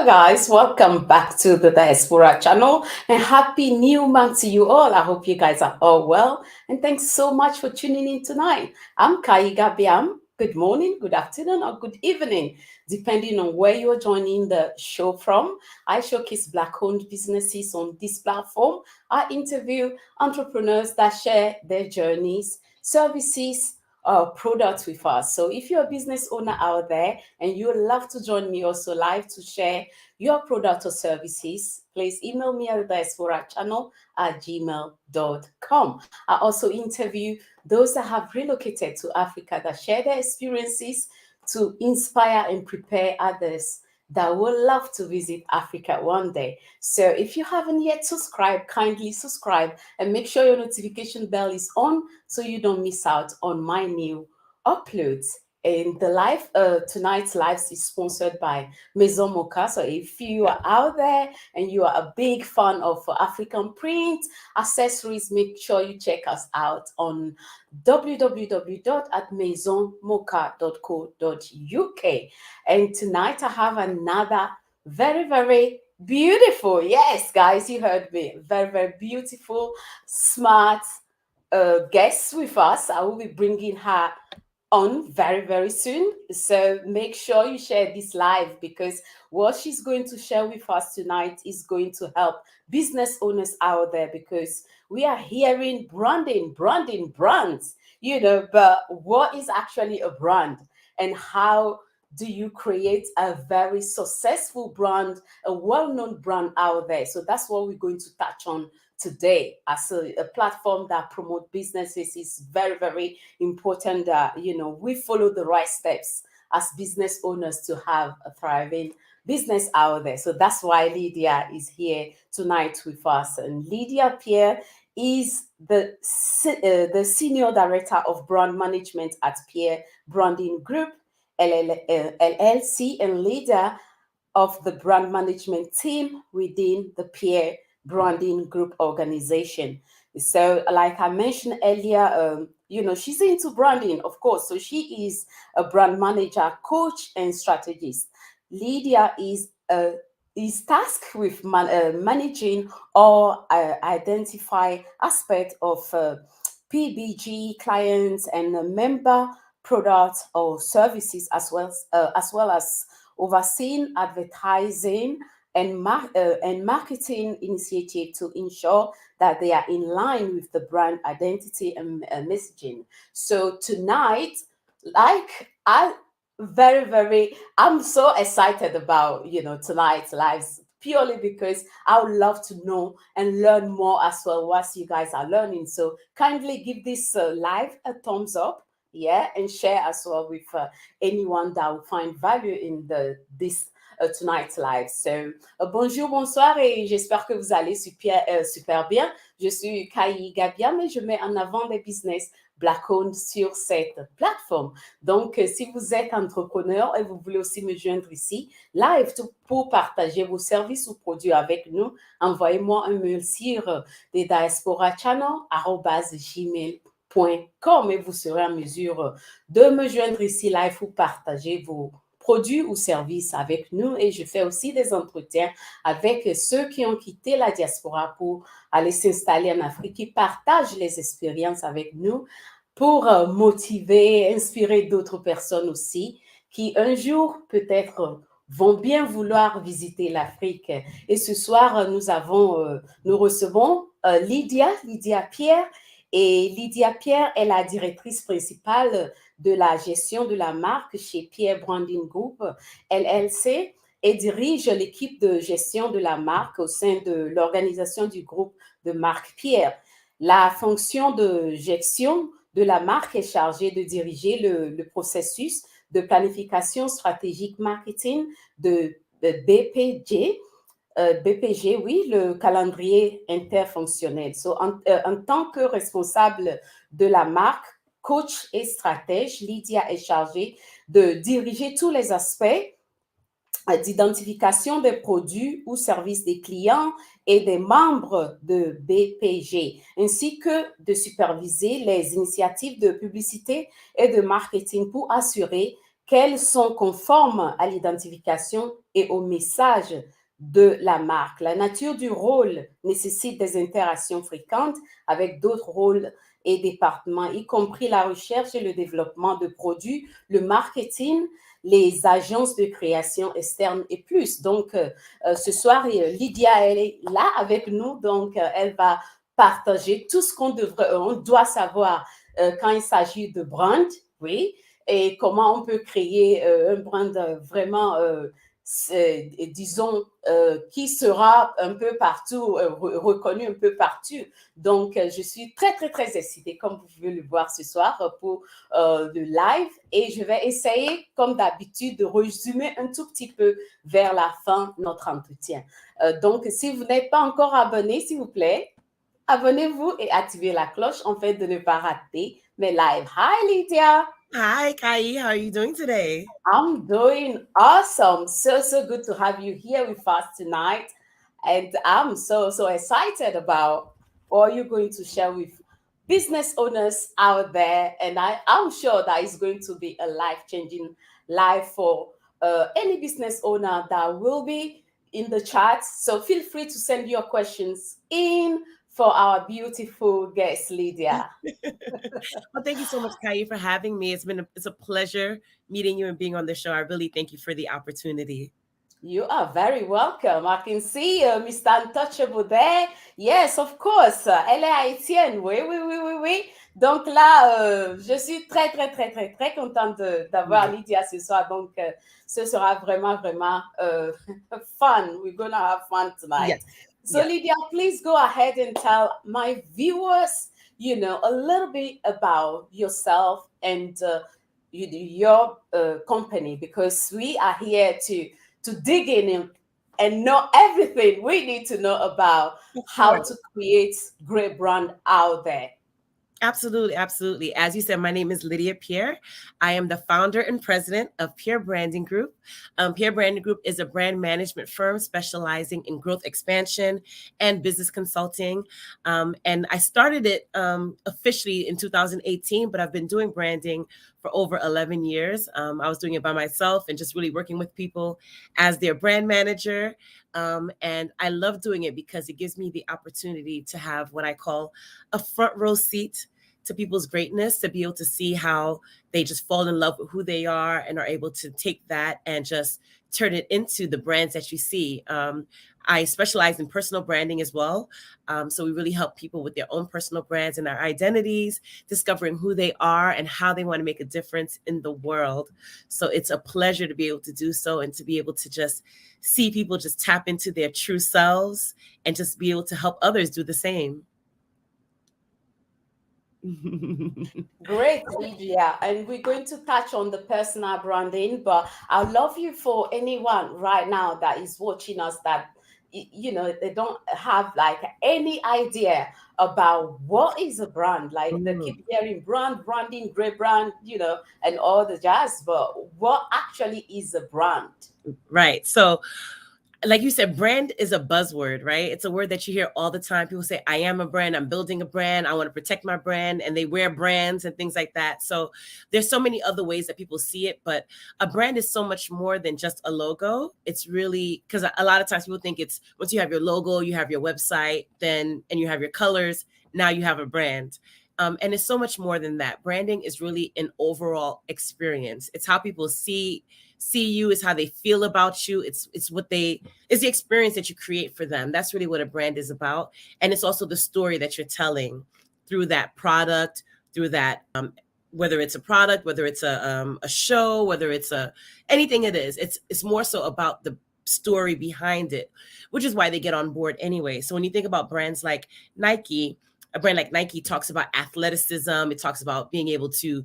guys, welcome back to the Diaspora channel and happy new month to you all. I hope you guys are all well and thanks so much for tuning in tonight. I'm Kaiga Biam. Good morning, good afternoon, or good evening, depending on where you're joining the show from. I showcase Black-owned businesses on this platform. I interview entrepreneurs that share their journeys, services, products with us. So if you're a business owner out there and you would love to join me also live to share your product or services, please email me at the diaspora channel at gmail.com. I also interview those that have relocated to Africa that share their experiences to inspire and prepare others that would love to visit Africa one day. So if you haven't yet subscribed, kindly subscribe and make sure your notification bell is on so you don't miss out on my new uploads. And the live, tonight's live is sponsored by Maison Mocha. So if you are out there and you are a big fan of African print accessories, make sure you check us out on www.maisonmocha.co.uk. And tonight I have another very, very beautiful, yes, guys, you heard me, very, very beautiful, smart guest with us. I will be bringing her on very, very soon. So make sure you share this live because what she's going to share with us tonight is going to help business owners out there because we are hearing branding, brands, but what is actually a brand and how do you create a very successful brand, a well-known brand out there? So that's what we're going to touch on today. As a platform that promote businesses is very, very important that we follow the right steps as business owners to have a thriving business out there. So that's why Lydia is here tonight with us. And Lydia Pierre is the Senior Director of Brand Management at Pierre Branding Group, LLC and Leader of the brand management team within the Pierre Branding Group organization. So like I mentioned earlier, she's into branding, of course. So she is a brand manager, coach, and strategist. Lydia is tasked with managing or identify aspects of PBG clients and member products or services, as well as overseeing advertising and marketing initiative to ensure that they are in line with the brand identity and messaging. So tonight, I'm so excited about tonight's lives purely because I would love to know and learn more as well what you guys are learning. So kindly give this live a thumbs up, yeah, and share as well with anyone that will find value in this tonight's live. So bonjour, bonsoir et j'espère que vous allez super bien. Je suis Kai Gabiam et je mets en avant des business Black-owned sur cette plateforme. Donc, si vous êtes entrepreneur et vous voulez aussi me joindre ici, live pour partager vos services ou produits avec nous, envoyez-moi un mail sur thediasporachannel@gmail.com et vous serez en mesure de me joindre ici live pour partager vos produits ou services avec nous. Et je fais aussi des entretiens avec ceux qui ont quitté la diaspora pour aller s'installer en Afrique, qui partagent les expériences avec nous pour motiver, inspirer d'autres personnes aussi, qui un jour peut-être vont bien vouloir visiter l'Afrique. Et ce soir, nous recevons Lydia Pierre. Et Lydia Pierre est la directrice principale de la gestion de la marque chez Pierre Branding Group, LLC, et dirige l'équipe de gestion de la marque au sein de l'organisation du groupe de marque Pierre. La fonction de gestion de la marque est chargée de diriger le processus de planification stratégique marketing de BPG, oui, le calendrier interfonctionnel. So, en tant que responsable de la marque, coach et stratège, Lydia est chargée de diriger tous les aspects d'identification des produits ou services des clients et des membres de BPG, ainsi que de superviser les initiatives de publicité et de marketing pour assurer qu'elles sont conformes à l'identification et au message de la marque. La nature du rôle nécessite des interactions fréquentes avec d'autres rôles et départements, y compris la recherche et le développement de produits, le marketing, les agences de création externe et plus. Donc, ce soir, Lydia, elle est là avec nous, donc elle va partager tout ce on doit savoir quand il s'agit de brand, oui, et comment on peut créer un brand vraiment disons, qui sera un peu partout, reconnu un peu partout. Donc, je suis très, très, très excitée, comme vous pouvez le voir ce soir, pour le live. Et je vais essayer, comme d'habitude, de résumer un tout petit peu vers la fin notre entretien. Donc, si vous n'êtes pas encore abonné, s'il vous plaît, abonnez-vous et activez la cloche en fait de ne pas rater mes lives. Hi, Lydia. Hi, Kai. How are you doing today? I'm doing awesome. So good to have you here with us tonight. And I'm so excited about what you're going to share with business owners out there. And I'm sure that it's going to be a life-changing life for any business owner that will be in the chat. So feel free to send your questions in for our beautiful guest, Lydia. Well, thank you so much, Kai, for having me. It's a pleasure meeting you and being on the show. I really thank you for the opportunity. You are very welcome. I can see Mr. Untouchable there. Yes, of course. Elle est haïtienne. Oui, oui, oui, oui, oui. Donc là, je suis très, très, très, très, très contente d'avoir Lydia ce soir. Donc, ce sera vraiment, vraiment fun. We're going to have fun tonight. Yes. So, Yeah. Lydia, please go ahead and tell my viewers, a little bit about yourself and your company, because we are here to dig in and know everything we need to know about how to create great brand out there. Absolutely, absolutely. As you said, my name is Lydia Pierre. I am the founder and president of Pierre Branding Group. Pierre Branding Group is a brand management firm specializing in growth expansion and business consulting. And I started it officially in 2018, but I've been doing branding for over 11 years. I was doing it by myself and just really working with people as their brand manager. And I love doing it because it gives me the opportunity to have what I call a front row seat to people's greatness, to be able to see how they just fall in love with who they are and are able to take that and just turn it into the brands that you see. I specialize in personal branding as well. So we really help people with their own personal brands and their identities, discovering who they are and how they want to make a difference in the world. So it's a pleasure to be able to do so and to be able to just see people just tap into their true selves and just be able to help others do the same. Great, Lydia. And we're going to touch on the personal branding, but I'd love you for anyone right now that is watching us that they don't have like any idea about what is a brand. Like they keep hearing branding, great brand, and all the jazz, but what actually is a brand? Right. So like you said, brand is a buzzword, right? It's a word that you hear all the time. People say, I am a brand, I'm building a brand, I want to protect my brand, and they wear brands and things like that. So there's so many other ways that people see it, but a brand is so much more than just a logo. It's really, because a lot of times people think it's once you have your logo, you have your website, and you have your colors, now you have a brand. And it's so much more than that. Branding is really an overall experience. It's how people see you, is how they feel about you. It's the experience that you create for them. That's really what a brand is about. And it's also the story that you're telling through that product, through that, whether it's a product, whether it's a show, whether it's anything it is. It's more so about the story behind it, which is why they get on board anyway. So when you think about brands like Nike, a brand like Nike talks about athleticism. It talks about being able to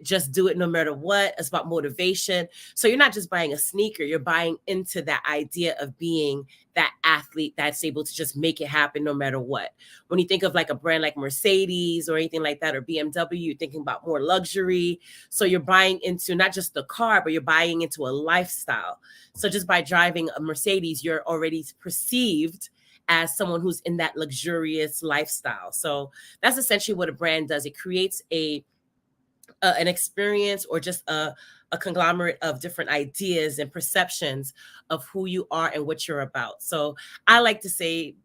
just do it no matter what. It's about motivation. So you're not just buying a sneaker, you're buying into that idea of being that athlete that's able to just make it happen no matter what. When you think of like a brand like Mercedes or anything like that, or BMW, you're thinking about more luxury. So you're buying into not just the car, but you're buying into a lifestyle. So just by driving a Mercedes, you're already perceived as someone who's in that luxurious lifestyle. So that's essentially what a brand does. It creates an experience or just a a conglomerate of different ideas and perceptions of who you are and what you're about. So I like to say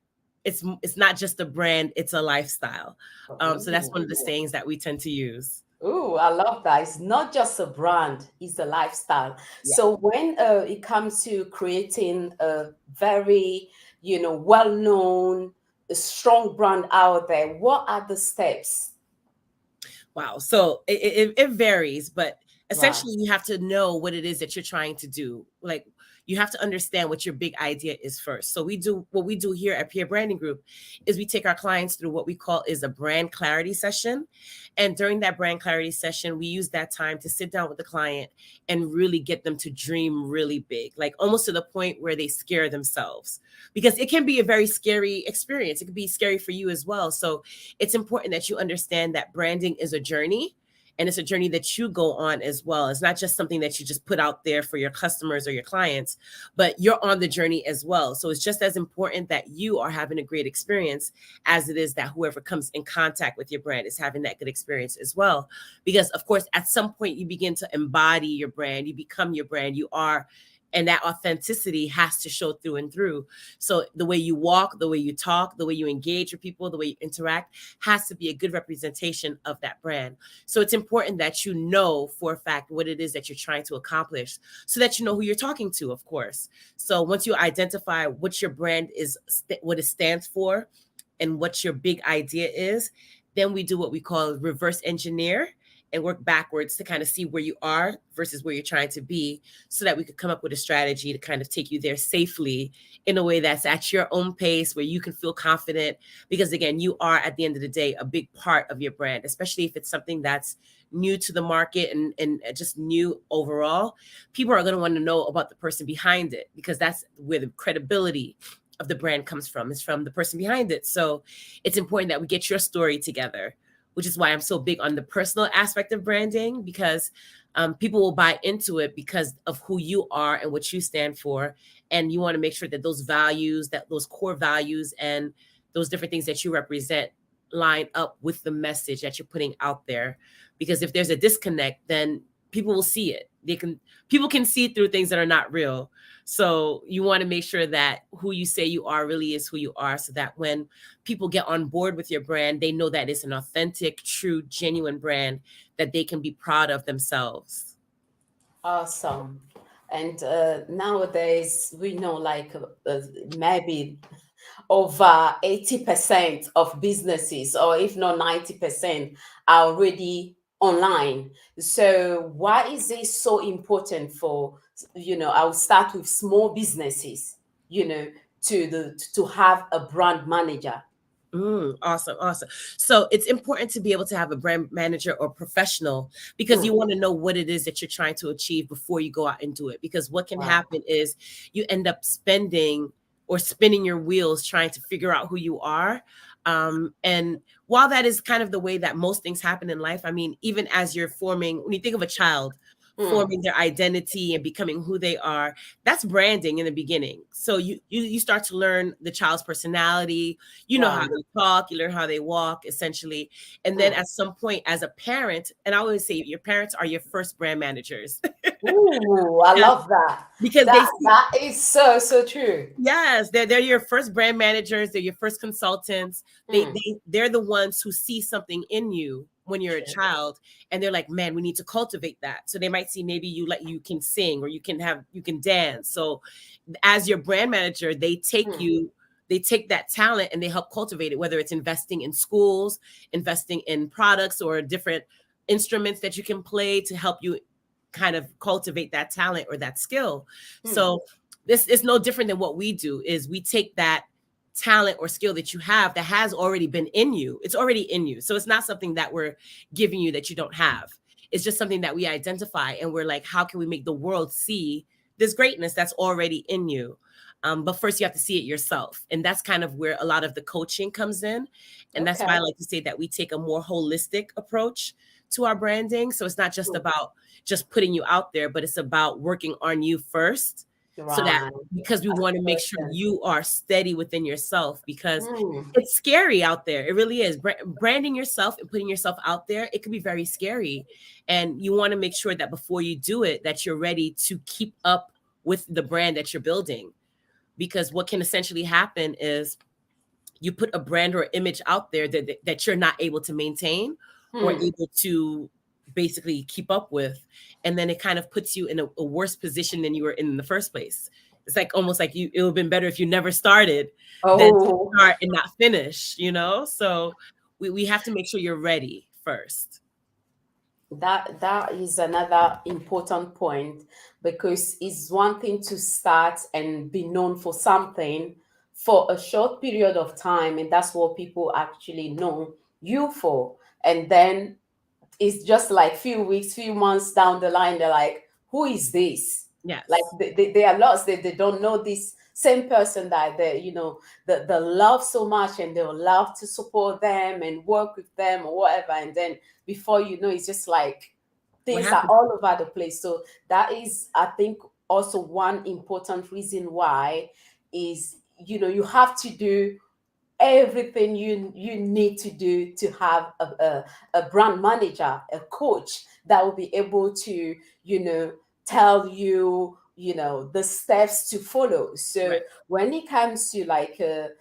it's not just a brand, it's a lifestyle. So that's one of the sayings that we tend to use. Oh, I love that. It's not just a brand, it's a lifestyle. Yeah. So when it comes to creating a very, well-known, strong brand out there, what are the steps? Wow. So it varies, but Right. essentially you have to know what it is that you're trying to do. Like you have to understand what your big idea is first. So what we do here at Pierre Branding Group is we take our clients through what we call is a brand clarity session. And during that brand clarity session, we use that time to sit down with the client and really get them to dream really big, like almost to the point where they scare themselves, because it can be a very scary experience. It can be scary for you as well. So it's important that you understand that branding is a journey, and it's a journey that you go on as well. It's not just something that you just put out there for your customers or your clients, but you're on the journey as well. So it's just as important that you are having a great experience as it is that whoever comes in contact with your brand is having that good experience as well. Because of course, at some point you begin to embody your brand, you become your brand, you are, and that authenticity has to show through and through. So the way you walk, the way you talk, the way you engage with people, the way you interact has to be a good representation of that brand. So it's important that you know for a fact what it is that you're trying to accomplish so that you know who you're talking to, of course. So once you identify what your brand is, what it stands for, and what your big idea is, then we do what we call reverse engineer and work backwards to kind of see where you are versus where you're trying to be, so that we could come up with a strategy to kind of take you there safely in a way that's at your own pace, where you can feel confident. Because again, you are at the end of the day a big part of your brand, especially if it's something that's new to the market and just new overall. People are going to want to know about the person behind it, because that's where the credibility of the brand comes from. It's from the person behind it. So it's important that we get your story together, which is why I'm so big on the personal aspect of branding, because people will buy into it because of who you are and what you stand for. And you want to make sure that those values, that those core values and those different things that you represent line up with the message that you're putting out there. Because if there's a disconnect, then people will see it. People can see through things that are not real. So you want to make sure that who you say you are really is who you are, so that when people get on board with your brand, they know that it's an authentic, true, genuine brand that they can be proud of themselves. Awesome. And nowadays, we know maybe over 80% of businesses, or if not 90%, are already online. So why is it so important for, I'll start with small businesses, to have a brand manager? Awesome. Awesome. So it's important to be able to have a brand manager or professional, because you Mm, want to know what it is that you're trying to achieve before you go out and do it. Because what can wow. happen is you end up spending or spinning your wheels trying to figure out who you are. And while that is kind of the way that most things happen in life, I mean, even as you're forming, when you think of a child Mm, forming their identity and becoming who they are, that's branding in the beginning. So you start to learn the child's personality, you know how wow. they talk, you learn how they walk, essentially. And then Mm. at some point, as a parent, and I always say your parents are your first brand managers. Ooh, I Yes, love that. because they That see, that is so so true. yes, they're your first brand managers, they're your first consultants. Mm, They're the ones who see something in you when you're a true. child, and they're like, man, we need to cultivate that. So they might see maybe you can sing, or you can dance. So as your brand manager, Mm, they take that talent and they help cultivate it, whether it's investing in schools, investing in products or different instruments that you can play to help you kind of cultivate that talent or that skill. mm. So this is no different than what we do. Is we take that talent or skill that you have that has already been in you. It's already in you. So it's not something that we're giving you that you don't have. It's just something that we identify, and we're like, how can we make the world see this greatness that's already in you? But first, you have to see it yourself. And that's kind of where a lot of the coaching comes in. And that's why I Okay. like to say that we take a more holistic approach to our branding. So it's not just Mm, about just putting you out there, but it's about working on you first, so that, Right. because we want to make sure Person. you are steady within yourself, because Mm. it's scary out there. It really is. Branding yourself and putting yourself out there, it can be very scary. And you want to make sure that before you do it, that you're ready to keep up with the brand that you're building. Because what can essentially happen is you put a brand or image out there that you're not able to maintain or Mm. able to basically keep up with. And then it kind of puts you in a worse position than you were in the first place. It's like almost like it would have been better if you never started than to Oh, start and not finish, So we have to make sure you're ready first. that is another important point, because it's one thing to start and be known for something for a short period of time, and that's what people actually know you for. And then it's just like few weeks, few months down the line, they're like, who is this? Like Yes. they are lost. They don't know this same person that they love so much, and they'll love to support them and work with them or whatever. And then before you know, it's just like What things are happened? all over the place. So that is, I think, also one important reason why is, you have to do everything you need to do to have a brand manager, a coach that will be able to tell the steps to follow. So Right. when it comes to like a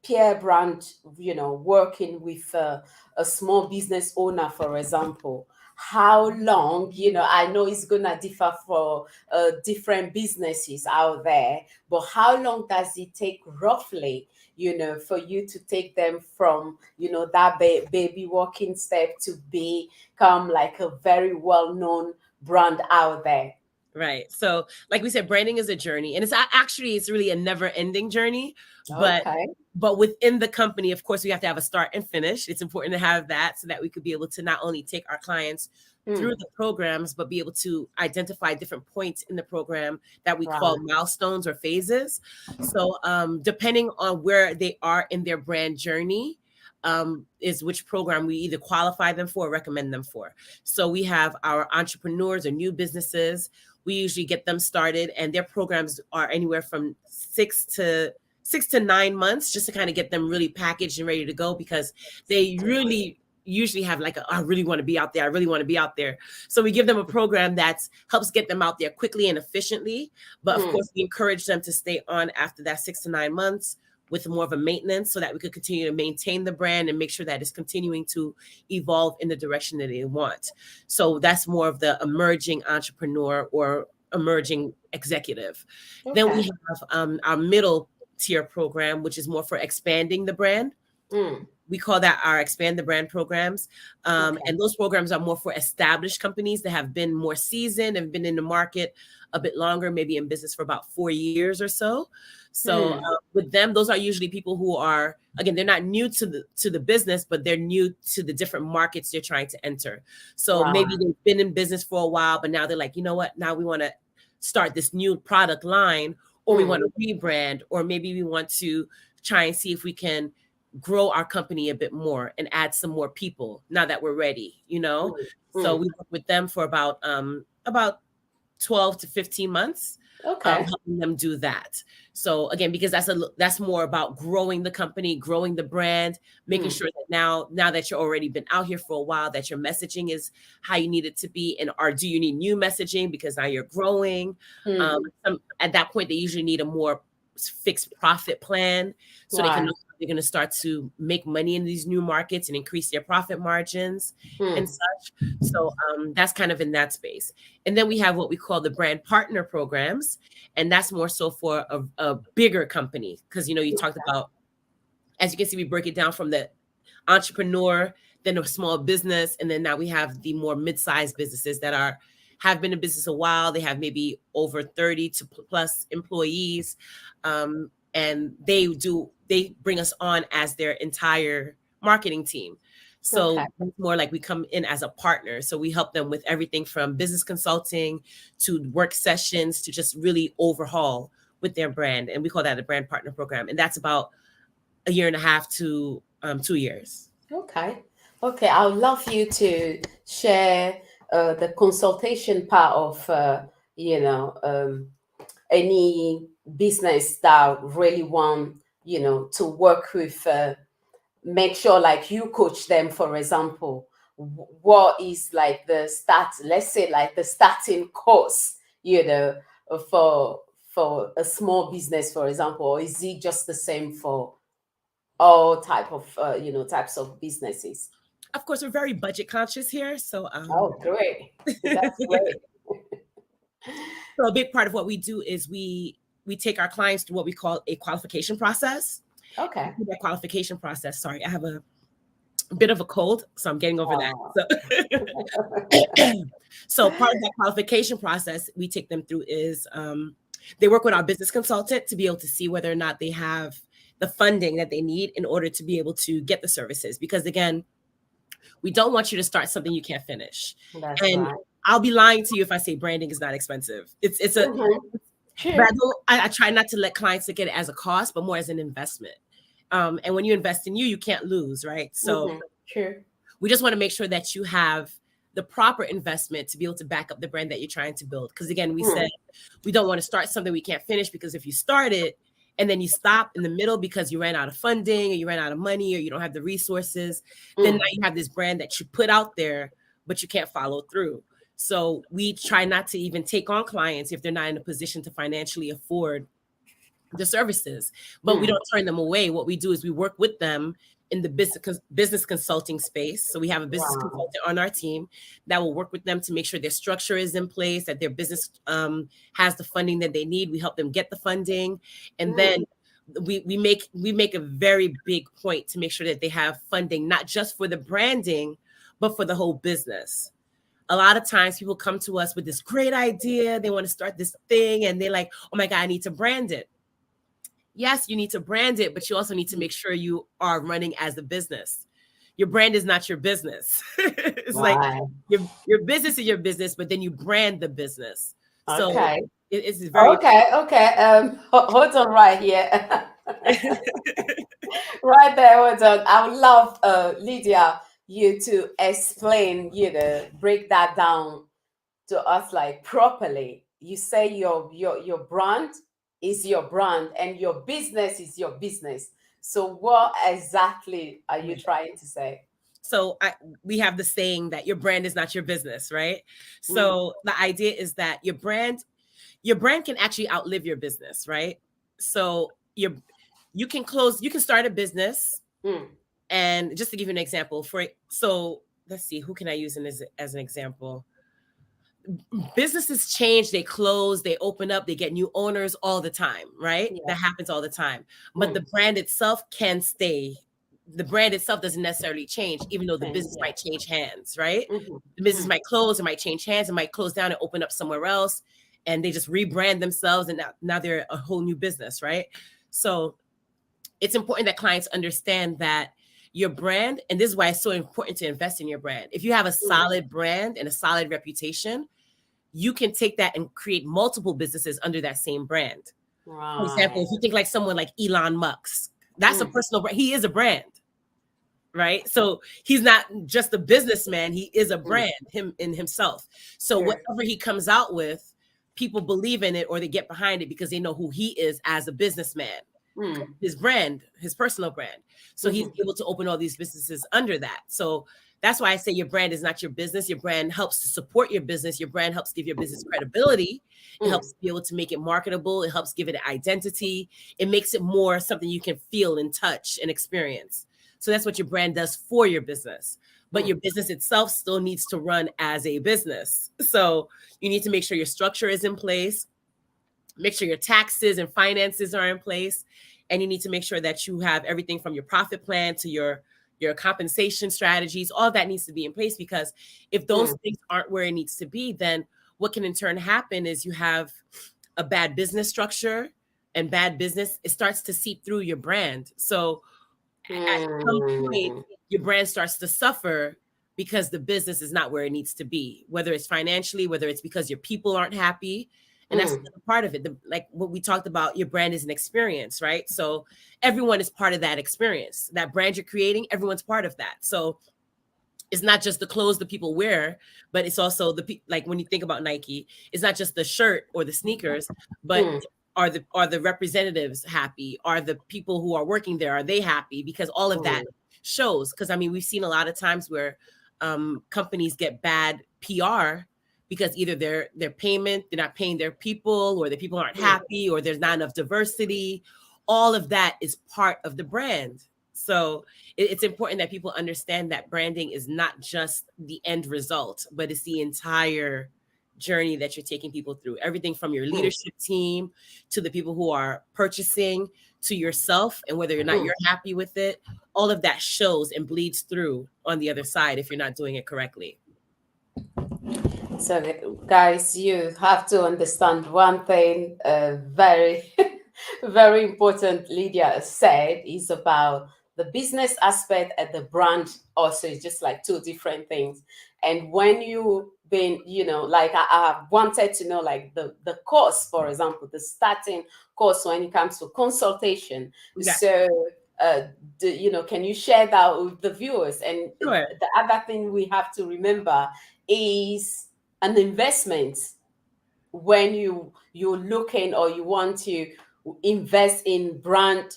peer brand, working with a small business owner, for example, how long, I know it's gonna differ for different businesses out there, but how long does it take roughly, for you to take them from, that baby walking step to become like a very well-known brand out there? Right. So, like we said, branding is a journey, and it's really a never-ending journey. But Okay. within the company, of course, we have to have a start and finish. It's important to have that so that we could be able to not only take our clients through Hmm. the programs, but be able to identify different points in the program that we call Right. milestones or phases. So, depending on where they are in their brand journey, is which program we either qualify them for or recommend them for. So we have our entrepreneurs or new businesses. We usually get them started, and their programs are anywhere from 6 to 9 months, just to kind of get them really packaged and ready to go, because they really usually have like I really want to be out there. I really want to be out there. So we give them a program that helps get them out there quickly and efficiently. But of Hmm. course, we encourage them to stay on after that 6 to 9 months with more of a maintenance, so that we could continue to maintain the brand and make sure that it's continuing to evolve in the direction that they want. So that's more of the emerging entrepreneur or emerging executive. Then we Okay. have our middle tier program, which is more for expanding the brand. Hmm. We call that our expand the brand programs. Okay. And those programs are more for established companies that have been more seasoned and been in the market a bit longer, maybe in business for about 4 years or so. So Hmm. with them, those are usually people who are, again, they're not new to the business, but they're new to the different markets they're trying to enter. So maybe Right. they've been in business for a while, but now they're like, you know what? Now we want to start this new product line, or we want Hmm. to rebrand, or maybe we want to try and see if we can grow our company a bit more and add some more people now that we're ready. Hmm. So Hmm. we work with them for about 12 to 15 months, Okay. helping them do that. So again, because that's more about growing the company, growing the brand, making Hmm. sure that now that you're already been out here for a while, that your messaging is how you need it to be, and or do you need new messaging because now you're growing. Hmm. At that point, they usually need a more fixed profit plan, so they can Right. know they're going to start to make money in these new markets and increase their profit margins and Hmm. such. So that's kind of in that space. And then we have what we call the brand partner programs, and that's more so for a bigger company, because you talked about, as you can see, we break it down from the entrepreneur, then a small business, and then now we have the more mid-sized businesses that have been in business a while. They have maybe over 30 to plus employees, and they bring us on as their entire marketing team. Okay. So it's more like we come in as a partner. So we help them with everything from business consulting to work sessions to just really overhaul with their brand. And we call that a brand partner program. And that's about a year and a half to 2 years. Okay. Okay. I would love you to share the consultation part of, you know, um, any business that really want, to work with, make sure like you coach them, for example, what is like the start, let's say like the starting course, for a small business, for example, or is it just the same for all types of businesses? Of course, we're very budget conscious here. So, Oh, great. That's great. so a big part of what we do is we take our clients through what we call a qualification process. Okay. That qualification process. Sorry, I have a bit of a cold, so I'm getting over that. So part of that qualification process we take them through is they work with our business consultant to be able to see whether or not they have the funding that they need in order to be able to get the services. Because again, we don't want you to start something you can't finish. That's and right. I'll be lying to you if I say branding is not expensive. It's a Sure. but I try not to let clients look at it as a cost, but more as an investment. And when you invest in you, you can't lose, right? So Sure. we just want to make sure that you have the proper investment to be able to back up the brand that you're trying to build. Because again, we said we don't want to start something we can't finish, because if you start it and then you stop in the middle because you ran out of funding or you ran out of money or you don't have the resources, then now you have this brand that you put out there, but you can't follow through. So we try not to even take on clients if they're not in a position to financially afford the services, but we don't turn them away. What we do is we work with them in the business consulting space. So we have a business consultant on our team that will work with them to make sure their structure is in place, that their business has the funding that they need. We help them get the funding, and then we make a very big point to make sure that they have funding, not just for the branding, but for the whole business. A lot of times people come to us with this great idea. They want to start this thing and they're like, oh my God, I need to brand it. Yes, you need to brand it, but you also need to make sure you are running as a business. Your brand is not your business. It's like your business is your business, but then you brand the business. So it's very okay. Hold on right here. Right there, hold on. I would love Lydia, you to explain, break that down to us like properly. You say your brand is your brand and your business is your business. So what exactly are you trying to say? So we have the saying that your brand is not your business, right? So the idea is that your brand can actually outlive your business, right? So you can start a business. And just to give you an example, so let's see, who can I use as an example? Businesses change, they close, they open up, they get new owners all the time, right? That happens all the time. But the brand itself can stay. The brand itself doesn't necessarily change, even though the business might change hands, right? The business might close, it might change hands, it might close down and open up somewhere else, and they just rebrand themselves, and now they're a whole new business, right? So it's important that clients understand that your brand, and this is why it's so important to invest in your brand. If you have a solid brand and a solid reputation, you can take that and create multiple businesses under that same brand. For example, if you think like someone like Elon Musk, that's a personal brand. He is a brand, right? So he's not just a businessman. He is a brand, him in himself. So whatever he comes out with, people believe in it or they get behind it because they know who he is as a businessman. His brand, his personal brand. So he's able to open all these businesses under that. So that's why I say your brand is not your business. Your brand helps to support your business. Your brand helps give your business credibility. It helps be able to make it marketable. It helps give it an identity. It makes it more something you can feel and touch and experience. So that's what your brand does for your business. But your business itself still needs to run as a business. So you need to make sure your structure is in place. Make sure your taxes and finances are in place. And you need to make sure that you have everything from your profit plan to your compensation strategies. All that needs to be in place, because if those things aren't where it needs to be, then what can in turn happen is you have a bad business structure, and bad business, it starts to seep through your brand. So at some point, your brand starts to suffer because the business is not where it needs to be, whether it's financially, whether it's because your people aren't happy. And that's part of it. Like what we talked about, your brand is an experience, right? So everyone is part of that experience. That brand you're creating, everyone's part of that. So it's not just the clothes that people wear, but it's also like when you think about Nike, it's not just the shirt or the sneakers, but Mm, are the representatives happy? Are the people who are working there, are they happy? Because all of that mm, shows. Because I mean, we've seen a lot of times where companies get bad PR because either their payment, they're not paying their people, or the people aren't mm. happy, or there's not enough diversity. All of that is part of the brand. So it's important that people understand that branding is not just the end result, but it's the entire journey that you're taking people through. Everything from your Mm, leadership team to the people who are purchasing to yourself, and whether or not mm. you're happy with it, all of that shows and bleeds through on the other side if you're not doing it correctly. So, guys, you have to understand one thing very, very important, Lydia said, is about the business aspect and the brand also is just like two different things. And when you been, like I wanted to know, like the course, for example, the starting course when it comes to consultation. Yeah, So, can you share that with the viewers? And sure. the other thing we have to remember is an investment when you're looking or you want to invest in brand,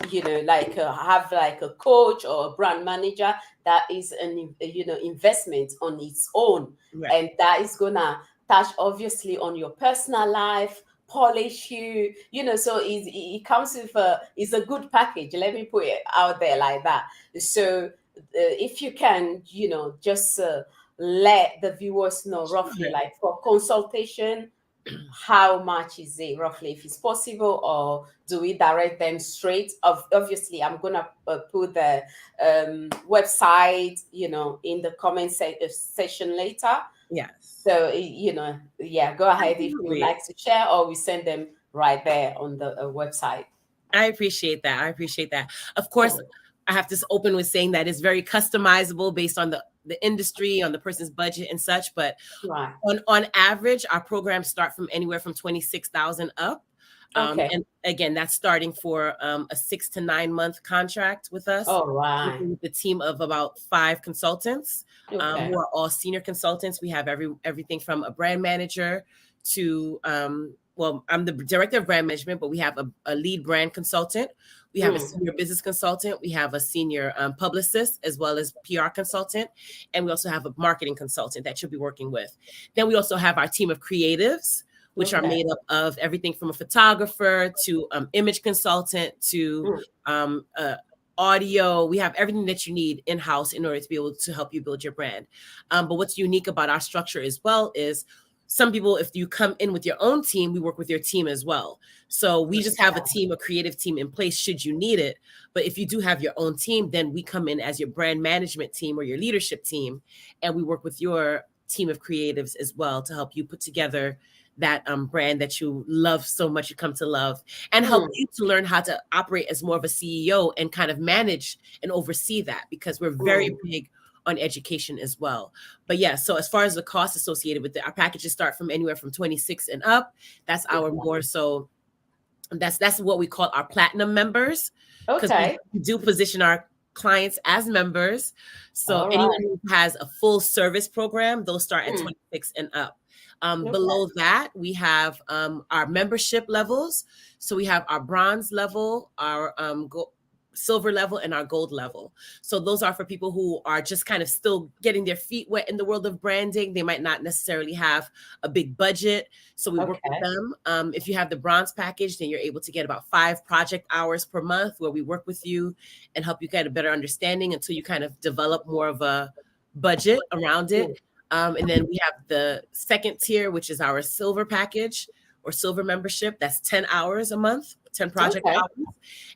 like have like a coach or a brand manager. That is an investment on its own, Right. and that is gonna touch obviously on your personal life, polish you, so it comes with it's a good package, let me put it out there like that. So if you can, just let the viewers know roughly, Sure. like for consultation, how much is it roughly, if it's possible, or do we direct them straight? Obviously, I'm gonna put the website, in the comment section later. Yes. So yeah, go ahead if you would Absolutely. like to share, or we send them right there on the website. I appreciate that. I appreciate that. Of course, Oh, I have to open with saying that it's very customizable based on the industry, on the person's budget and such. But right. on average, our programs start from anywhere from 26,000 up. Okay. And again, that's starting for a 6 to 9 month contract with us, All right. working with a team of about 5 consultants, Okay. who are all senior consultants. We have everything from a brand manager to well, I'm the director of brand management, but we have a lead brand consultant. We have a Mm, senior business consultant. We have a senior publicist, as well as PR consultant. And we also have a marketing consultant that you'll be working with. Then we also have our team of creatives, which are okay. made up of everything from a photographer to image consultant to Mm, um, uh, audio. We have everything that you need in-house in order to be able to help you build your brand. But what's unique about our structure as well is some people, if you come in with your own team, we work with your team as well. So we just have a team, a creative team in place should you need it. But if you do have your own team, then we come in as your brand management team or your leadership team, and we work with your team of creatives as well to help you put together that brand that you love so much, you come to love, and help mm, you to learn how to operate as more of a CEO and kind of manage and oversee that, because we're very mm. big on education as well. But yeah, so as far as the cost associated with it, our packages start from anywhere from 26 and up. That's our more so that's what we call our platinum members, because we Okay. do position our clients as members. So All anyone right. who has a full service program, those start at Mm, 26 and up. okay. Below that, we have our membership levels. So we have our bronze level, our silver level, and our gold level. So those are for people who are just kind of still getting their feet wet in the world of branding. They might not necessarily have a big budget, so we work with Okay. them. If you have the bronze package, then you're able to get about 5 project hours per month where we work with you and help you get a better understanding until you kind of develop more of a budget around it. Mm, And then we have the second tier, which is our silver package or silver membership. That's 10 hours a month, 10 project okay. hours.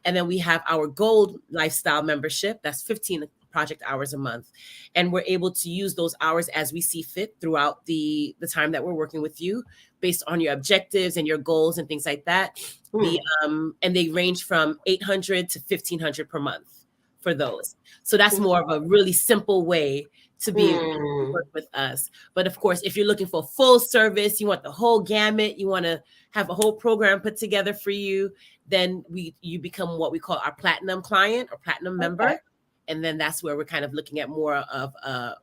And then we have our gold lifestyle membership. That's 15 project hours a month. And we're able to use those hours as we see fit throughout the time that we're working with you based on your objectives and your goals and things like that. Mm, And they range from 800 to 1500 per month for those. So that's okay. more of a really simple way to be able to Mm, work with us. But of course, if you're looking for full service, you want the whole gamut, you want to have a whole program put together for you, then you become what we call our platinum client or platinum okay. member. And then that's where we're kind of looking at more of a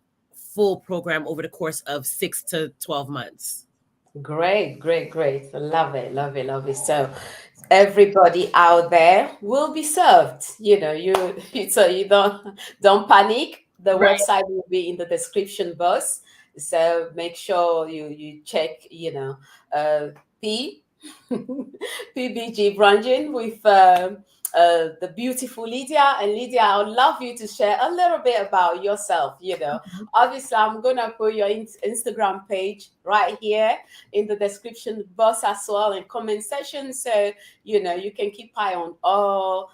full program over the course of 6 to 12 months. Great, great, great. Love it, love it, love it. So everybody out there will be served. So you don't panic. The Right. website will be in the description box. So make sure you check, P PBG branding with the beautiful Lydia. And Lydia, I would love you to share a little bit about yourself. Obviously, I'm gonna put your Instagram page right here in the description box as well and comment section, so you can keep eye on all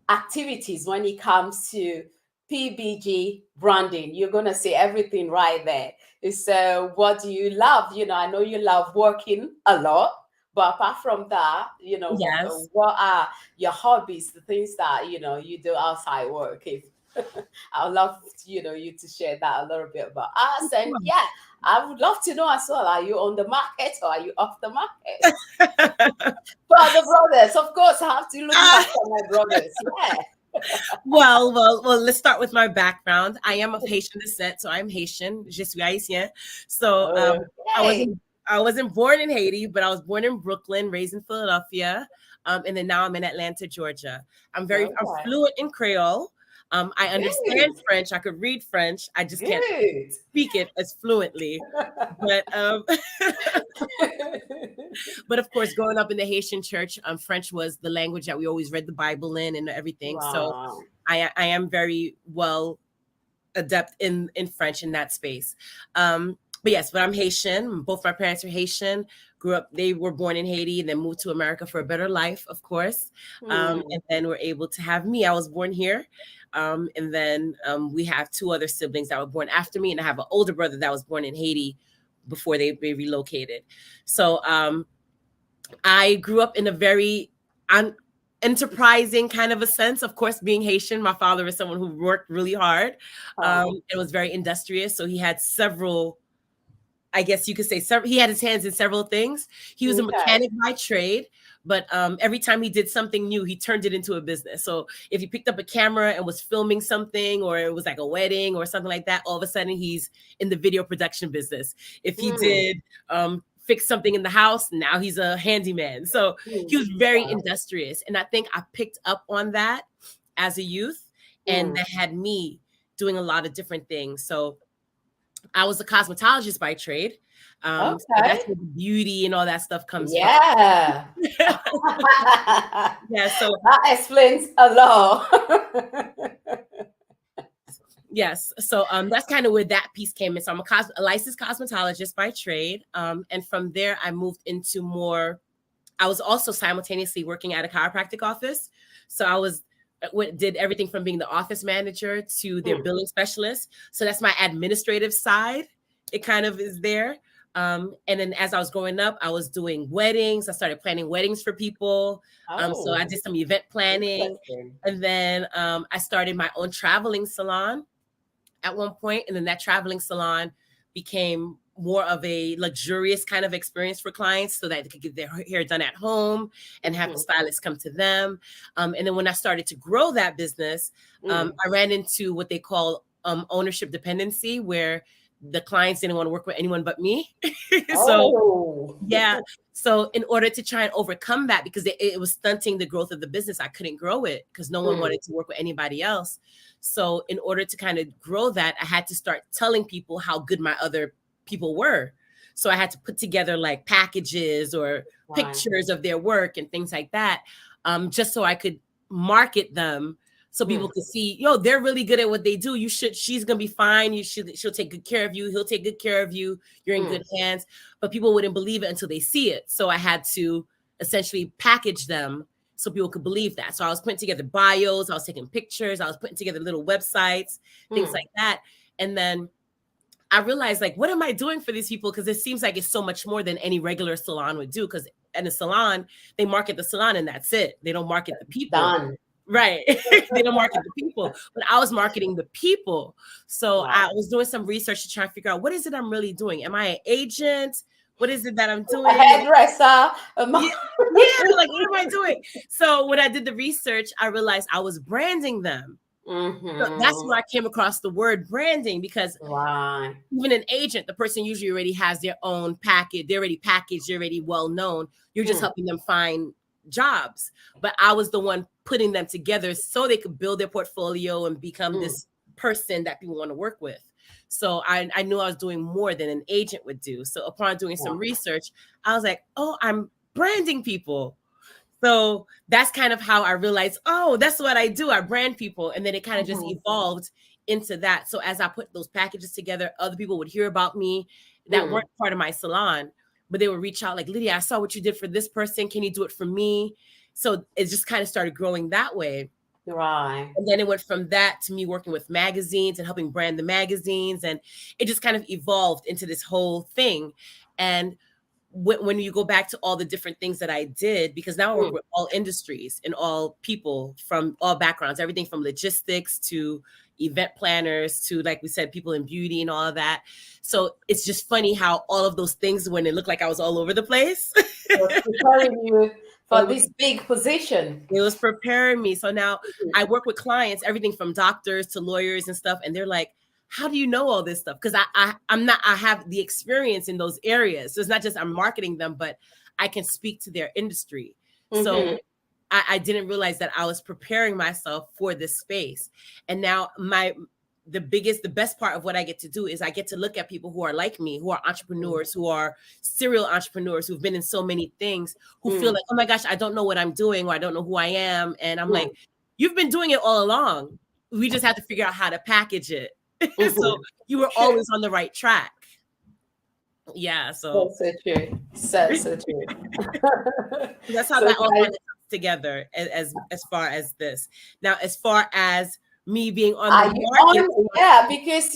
activities when it comes to PBG branding. You're gonna see everything right there. So, what do you love? I know you love working a lot, but apart from that, Yes. what are your hobbies, the things that you do outside work? If I'd love you to share that a little bit about us. And yeah, I would love to know as well, are you on the market or are you off the market? For the brothers, of course, I have to look after my brothers. Yeah. Well, let's start with my background. I am of Haitian descent, so I'm Haitian. Je suis haïtien. So I Okay. wasn't born in Haiti, but I was born in Brooklyn, raised in Philadelphia, and then now I'm in Atlanta, Georgia. I'm Okay. fluent in Creole. I understand Good. French. I could read French. I just can't Good. speak it as fluently. But but of course, growing up in the Haitian church, French was the language that we always read the Bible in and everything. So Wow. I am very well adept in French in that space. But I'm Haitian. Both my parents are Haitian. Grew up, they were born in Haiti and then moved to America for a better life, of course. And then were able to have me. I was born here. And then we have two other siblings that were born after me. And I have an older brother that was born in Haiti before they relocated. So I grew up in a very enterprising kind of a sense. Of course, being Haitian, my father is someone who worked really hard and was very industrious. So he had several, I guess you could say, he had his hands in several things. He was a mechanic by trade, but every time he did something new, he turned it into a business. So if he picked up a camera and was filming something, or it was like a wedding or something like that, all of a sudden he's in the video production business. If he did fix something in the house, now he's a handyman. So he was very industrious. And I think I picked up on that as a youth, and that had me doing a lot of different things. So I was a cosmetologist by trade. So that's where the beauty and all that stuff comes from. Yeah. Yeah, so that explains a lot. Yes. So that's kind of where that piece came in. So I'm a licensed cosmetologist by trade. And from there, I moved into more, I was also simultaneously working at a chiropractic office. So I did everything from being the office manager to their billing specialist. So that's my administrative side. It kind of is there. And then as I was growing up, I was doing weddings. I started planning weddings for people. So I did some event planning. And then I started my own traveling salon at one point. And then that traveling salon became more of a luxurious kind of experience for clients, so that they could get their hair done at home and have the stylist come to them. And then when I started to grow that business, I ran into what they call ownership dependency, where the clients didn't want to work with anyone but me. So yeah. So in order to try and overcome that, because it was stunting the growth of the business, I couldn't grow it because no one wanted to work with anybody else. So in order to kind of grow that, I had to start telling people how good my other people were. So I had to put together like packages or pictures of their work and things like that, just so I could market them, so people could see, they're really good at what they do. She's gonna be fine. She'll take good care of you. He'll take good care of you. You're in good hands. But people wouldn't believe it until they see it. So I had to essentially package them so people could believe that. So I was putting together bios. I was taking pictures. I was putting together little websites, things like that. And then I realized, like, what am I doing for these people? Because it seems like it's so much more than any regular salon would do. Because in a salon, they market the salon and that's it. They don't market the people. Done. Right. They don't market the people, but I was marketing the people. So I was doing some research to try and figure out, what is it I'm really doing? Am I an agent? What is it that I'm doing? A hairdresser. Yeah, like, what am I doing? So when I did the research, I realized I was branding them. So that's Mm-hmm. where I came across the word branding, because Right. even an agent, the person usually already has their own package. They're already packaged. They're already well known. You're just Mm. helping them find jobs. But I was the one putting them together so they could build their portfolio and become Mm. this person that people want to work with. So I knew I was doing more than an agent would do. So upon doing some Yeah. research, I was like, oh, I'm branding people. So that's kind of how I realized, oh, that's what I do. I brand people. And then it kind of just Mm-hmm. evolved into that. So as I put those packages together, other people would hear about me that Mm. weren't part of my salon, but they would reach out like, Lydia, I saw what you did for this person. Can you do it for me? So it just kind of started growing that way. Right. And then it went from that to me working with magazines and helping brand the magazines. And it just kind of evolved into this whole thing. And when you go back to all the different things that I did, because now I work Mm. with all industries and all people from all backgrounds, everything from logistics to event planners to, like we said, people in beauty and all of that. So it's just funny how all of those things, when it looked like I was all over the place, I was preparing you for it was this big position. it was preparing me. So now Mhm. I work with clients, everything from doctors to lawyers and stuff, and they're like, how do you know all this stuff? Because I have the experience in those areas. So it's not just I'm marketing them, but I can speak to their industry. So Mm-hmm. I didn't realize that I was preparing myself for this space. And now the best part of what I get to do is I get to look at people who are like me, who are entrepreneurs, who are serial entrepreneurs, who've been in so many things, who feel Mm. like, oh my gosh, I don't know what I'm doing, or I don't know who I am. And I'm Mm. like, you've been doing it all along. We just have to figure out how to package it. So Mm-hmm. you were True. always on the right track. Yeah. So, So so true. So, so true. that's how So, that all guys, kind of comes together as far as this. Now, as far as me being on the are you market, on? Yeah, because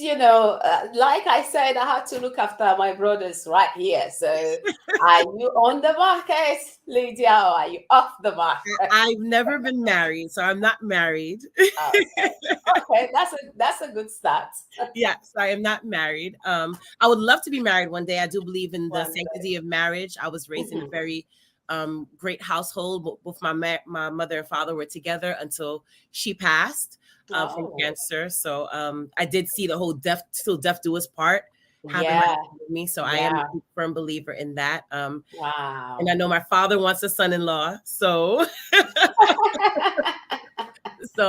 like I said, I have to look after my brothers right here. So, are you on the market, Lydia, or are you off the market? I've never been married, so I'm not married. Okay, okay, that's a good start. Yes, I am not married. I would love to be married one day. I do believe in the One sanctity of marriage. I was day. raised in a Mhm. very great household. Both my mother and father were together until she passed from Oh, cancer. So I did see the whole death till death do us part happen right yeah, with me. So I am yeah. a firm believer in that. And I Wow. know my father wants a son-in-law, so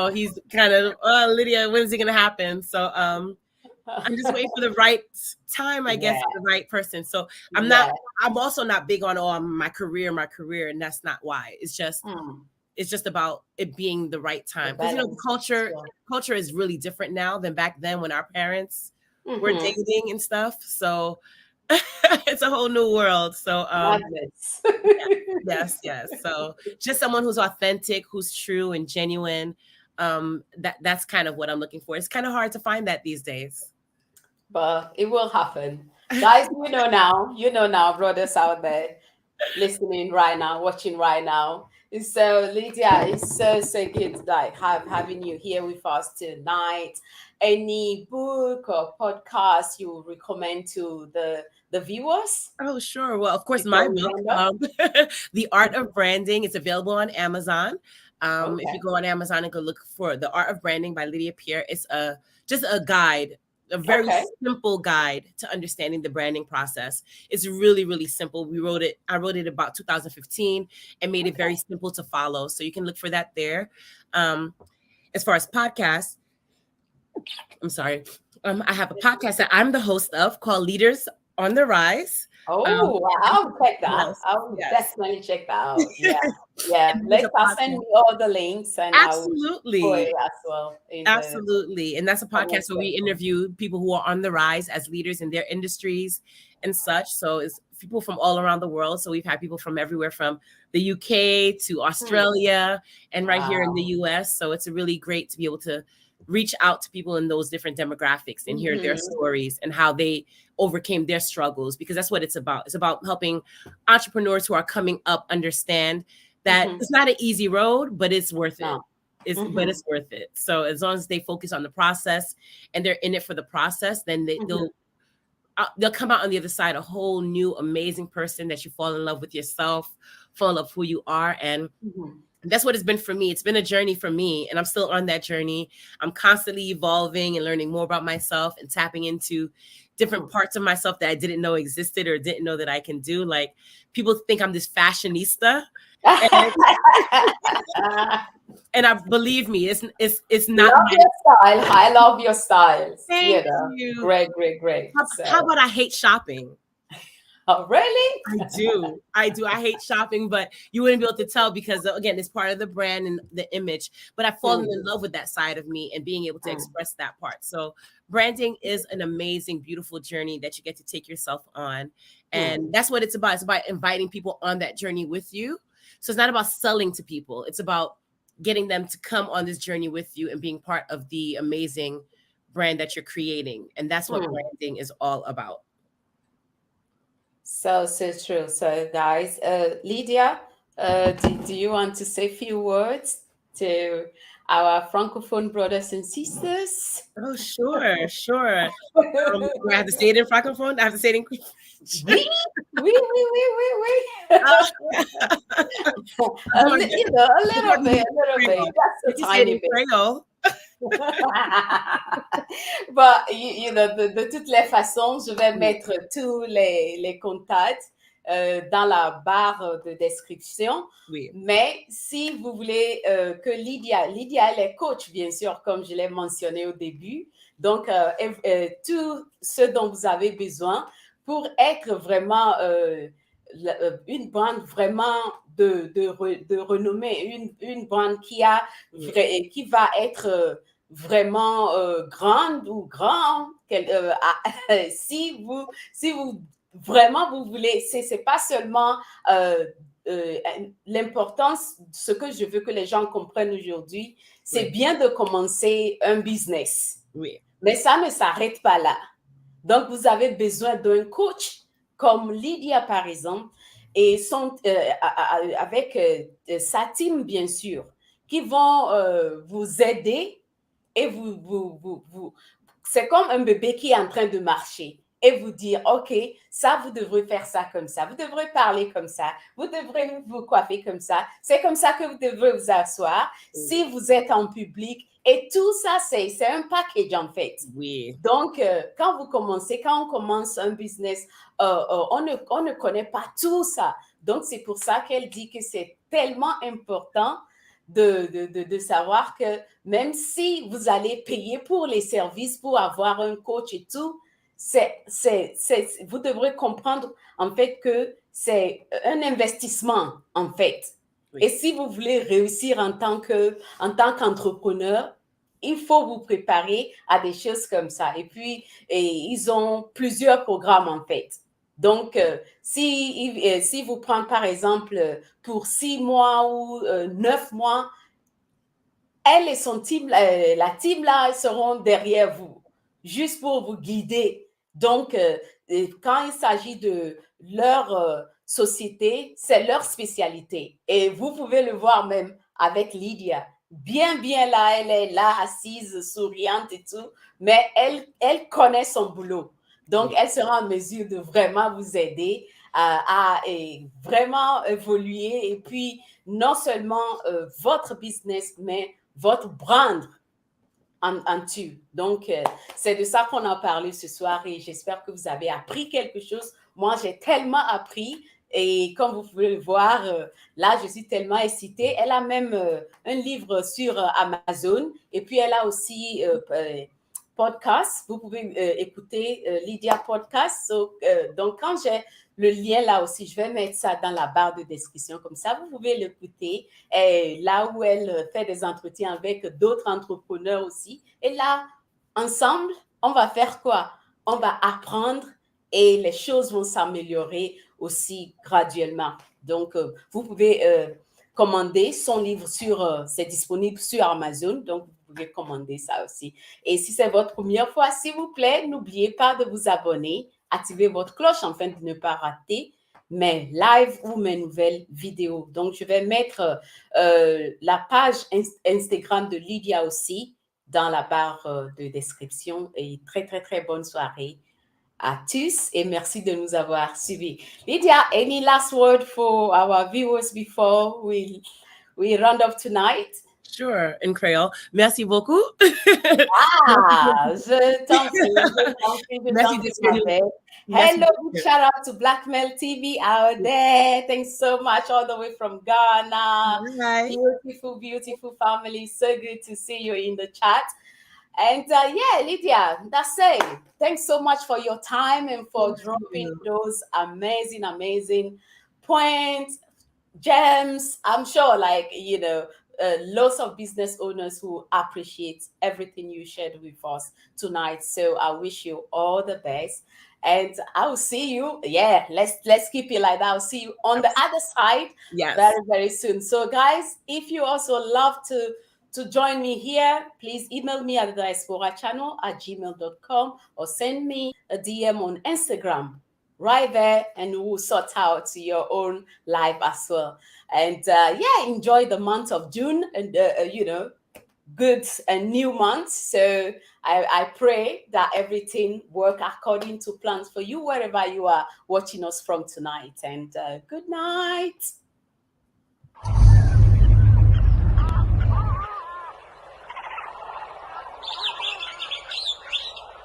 he's kind of, oh, Lydia, when's it gonna happen? So I'm just waiting for the right time, I guess, Yeah, for the right person. So yeah. I'm also not big on, oh, my career, and that's not why. Mm, It's just about it being the right the time. Because the balance. Sure. culture is really different now than back then when our parents were Mm-hmm. dating and stuff. So it's a whole new world. So Madness. yes. So just someone who's authentic, who's true and genuine. That's kind of what I'm looking for. It's kind of hard to find that these days. But it will happen. Guys, you know now, brothers out there listening right now, watching right now. So Lydia, it's so good like having you here with us tonight. Any book or podcast you recommend to the viewers Oh, sure. Well, of course, my before we book, round up? The Art of Branding, is available on Amazon. If you Okay. go on Amazon and go look for The Art of Branding by Lydia Pierre, it's just a guide, a very Okay. simple guide to understanding the branding process. It's really, really simple. I wrote it about 2015 and made it Okay. very simple to follow. So you can look for that there. Um, as far as podcasts, I'm sorry. I have a podcast that I'm the host of called Leaders on the Rise. Um, Oh, I'll check that. yes, I'll yes. definitely check that out. Yeah. Yeah. And there's a Later, send podcast. me all the links and I'll put Absolutely. it as well in the Absolutely. And that's a comment podcast where we section. interview people who are on the rise as leaders in their industries and such. So it's people from all around the world. So we've had people from everywhere from the UK to Hmm. Australia and right here in the Wow. US. So it's really great to be able to reach out to people in those different demographics and hear their Hmm. stories and how they overcame their struggles, because that's what it's about. It's about helping entrepreneurs who are coming up understand that Hmm. it's not an easy road, but it's worth it. No. But Hmm. it's worth it. So as long as they focus on the process and they're in it for the process, then Hmm. they'll come out on the other side a whole new amazing person that you fall in love with yourself, fall in love who you are, and Hmm. That's what it's been for me. It's been a journey for me, and I'm still on that journey. I'm constantly evolving and learning more about myself and tapping into different parts of myself that I didn't know existed or didn't know that I can do. Like, people think I'm this fashionista, and, and I believe me, it's not. Love your style. I love your styles. Thank you. Great. How about I hate shopping? Oh, really? I do. I hate shopping, but you wouldn't be able to tell because, again, it's part of the brand and the image. But I've fallen in love with that side of me and being able to express that part. So branding is an amazing, beautiful journey that you get to take yourself on. And that's what it's about. It's about inviting people on that journey with you. So it's not about selling to people. It's about getting them to come on this journey with you and being part of the amazing brand that you're creating. And that's what branding is all about. So true. So guys, Lydia, do you want to say a few words to our Francophone brothers and sisters? Oh, sure. Do I have to say it in Francophone? I have to say it in Oui. A little bit. Just a tiny bit. Creole. But, de toutes les façons, je vais mettre tous les contacts dans la barre de description. Oui. Mais si vous voulez que Lydia, elle est coach, bien sûr, comme je l'ai mentionné au début. Donc, tout ce dont vous avez besoin pour être vraiment une brand vraiment de renommée, une brand qui va être vraiment grande ou grand. Si vous vraiment vous voulez, c'est pas seulement l'importance, ce que je veux que les gens comprennent aujourd'hui, c'est bien de commencer un business. Oui. Mais ça ne s'arrête pas là. Donc, vous avez besoin d'un coach comme Lydia, par exemple, et avec sa team, bien sûr, qui vont vous aider et c'est comme un bébé qui est en train de marcher et vous dire, OK, ça, vous devrez faire ça comme ça, vous devrez parler comme ça, vous devrez vous coiffer comme ça, c'est comme ça que vous devrez vous asseoir si vous êtes en public. Et tout ça, c'est un package, en fait. Oui. Donc, quand on commence un business, on ne connaît pas tout ça. Donc, c'est pour ça qu'elle dit que c'est tellement important de savoir que même si vous allez payer pour les services, pour avoir un coach et tout, vous devrez comprendre, en fait, que c'est un investissement, en fait. Oui. Et si vous voulez réussir en tant qu'entrepreneur, il faut vous préparer à des choses comme ça. Et puis, ils ont plusieurs programmes, en fait. Donc, si vous prenez, par exemple, pour 6 mois ou 9 mois, elle et son team, la team là, seront derrière vous, juste pour vous guider. Donc, quand il s'agit de leur société, c'est leur spécialité. Et vous pouvez le voir même avec Lydia. Bien là, elle est là, assise, souriante et tout, mais elle connaît son boulot. Donc, elle sera en mesure de vraiment vous aider à vraiment évoluer. Et puis, non seulement votre business, mais votre brand en tout. Donc, c'est de ça qu'on a parlé ce soir et j'espère que vous avez appris quelque chose. Moi, j'ai tellement appris. Et comme vous pouvez le voir, là, je suis tellement excitée. Elle a même un livre sur Amazon. Et puis, elle a aussi podcast. Vous pouvez écouter Lydia Podcast. Donc, quand j'ai le lien là aussi, je vais mettre ça dans la barre de description. Comme ça, vous pouvez l'écouter. Là où elle fait des entretiens avec d'autres entrepreneurs aussi. Et là, ensemble, on va faire quoi? On va apprendre et les choses vont s'améliorer aussi graduellement. Donc, vous pouvez commander son livre c'est disponible sur Amazon, donc vous pouvez commander ça aussi. Et si c'est votre première fois, s'il vous plaît, n'oubliez pas de vous abonner, activez votre cloche afin de ne pas rater mes lives ou mes nouvelles vidéos. Donc, je vais mettre la page Instagram de Lydia aussi dans la barre de description et très, très, très bonne soirée à tous et merci de nous avoir suivis. Lydia, any last word for our viewers before we we round up tonight? Sure, in Creole. Merci beaucoup. Ah, je Merci t'en prie, d'être ma venu. belle. Merci Hello, d'être big venu. shout out to Blackmail TV out there. Thanks so much, all the way from Ghana. Bye. Beautiful, beautiful family. So good to see you in the chat. And yeah, Lydia, that's it. Thanks so much for your time and for Thank dropping you. those amazing, amazing points, gems. I'm sure, like, lots of business owners who appreciate everything you shared with us tonight. So I wish you all the best. And I'll see you. Yeah, let's keep it like that. I'll see you on the other side Yes. very, very soon. So, guys, if you also love to join me here, please email me at diasporachannel@gmail.com or send me a DM on Instagram right there, and we'll sort out your own life as well. And yeah, enjoy the month of June and good and new month. So I pray that everything work according to plans for you wherever you are watching us from tonight. And good night.